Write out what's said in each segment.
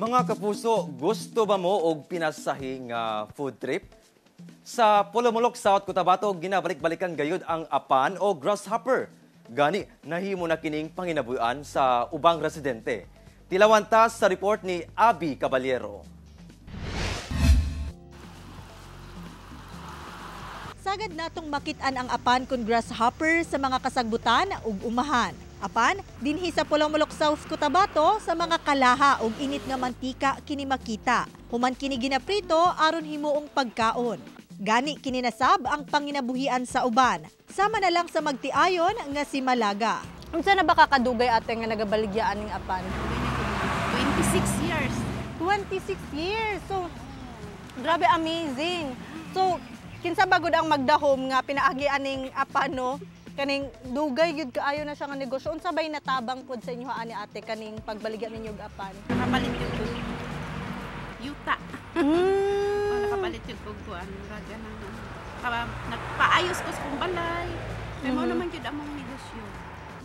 Mga kapuso, gusto ba mo og pinasahing food trip? Sa Polomolok, South Cotabato, ginabalik-balikan gayud ang apan o grasshopper. Gani, nahimo na kining panginabuan sa ubang residente. Tilawantas sa report ni Abby Caballero. Sagad natong makitaan ang apan kon grasshopper sa mga kasagbutan ug umahan. Apan, dinhi sa Polomolok, South Cotabato, sa mga kalaha ug init nga mantika kini makita. Human kini ginaprito aron himuong pagkaon. Gani kini nasab ang panginabuhian sa uban. Sama na lang sa magtiayon nga si Malaga. Unsa na ba kakadugay ate nga nagabaligyaan ning apan? 26 years. 26 years. So, grabe amazing. So, kinsa bagod ang magdahom nga pinaagian ning apan no? Kaning dugay gyud kaayo na siya nga negosyo. Unsa bay natabang pod sa inyo ani ate kaning pagbaligya ninyo og apan? Nakapalit yung yuta. Nakapalit yung kuguan. Raga na. Nagpaayos ko sa balay. May mo naman yun among negosyo.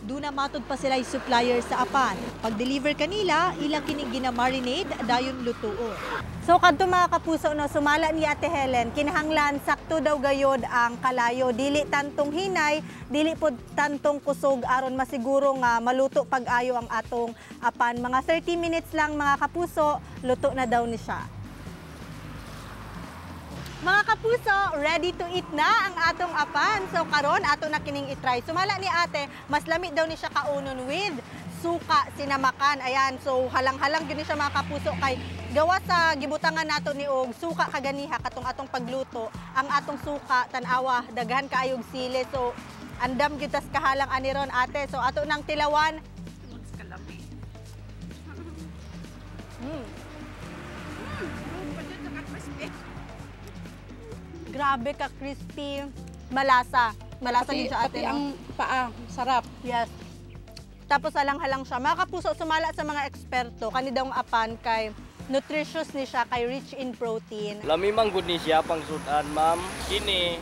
Doon na matod pa sila supplier sa apan. Pag-deliver kanila, ilang kining ginamarinade dayon lutuon. So kadto mga kapuso no, sumala ni Ate Helen, kinahanglan sakto daw gayod ang kalayo, dili tantong hinay, dili pod tantong kusog aron masiguro nga maluto pag-ayo ang atong apan. Mga 30 minutes lang mga kapuso, luto na daw ni siya. Mga kapuso, ready to eat na ang atong apan. So karon ato na kining i-try. Sumala ni Ate, mas lamig daw ni siya kaunon with suka sinamakan. Ayan, so halang-halang gyud ni siya mga kapuso kay gawa sa gibutangan nato ni og suka kaganiha katong atong pagluto. Ang atong suka tan-awa daghan kaayog sili. So andam gyud tas kahalang ani ron Ate. So ato nang tilawan. Grabe ka crispy, malasa. Malasa din siya Ate. Pati ang paa, sarap. Yes. Tapos alang-halang siya. Mga kapuso, sumala sa mga eksperto, kani daw ang apan kay nutritious ni siya, kay rich in protein. Lami man gud ni siya pang sudan, ma'am. Kini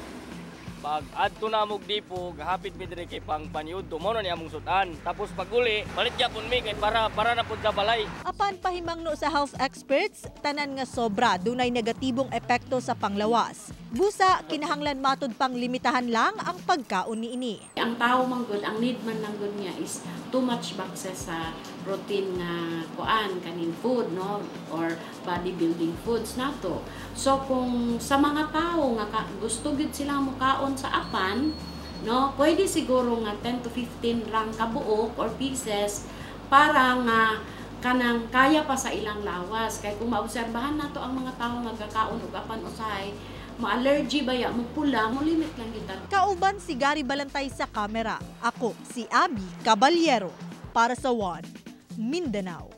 pag adto na mog dipo, gahapit mi diri kay pang paniudto mo na ni among sudan. Tapos pag uli, balit gyapon mi kay para na pud sa balay. Apan pahimangno sa health experts, tanan nga sobra dunay negatibong epekto sa panglawas. Busa, kinahanglan matod pang limitahan lang ang pagkaon niini. Ang tao man good, ang need man lang good niya is too much access sa protein nga kuan kanin food no or bodybuilding foods nato. So kung sa mga tao nga gusto gid sila mukaon sa apan, no, pwede siguro nga 10 to 15 lang kabuok or pieces para nga kanang kaya pa sa ilang lawas. Kay kung maobserbahan nato ang mga tao nga gakaon og apan usahay, ma-allergy ba ya, mo pula, mo limit lang kita. Kauban si Gary Balantay sa kamera. Ako si Abby Caballero para sa One Mindanao.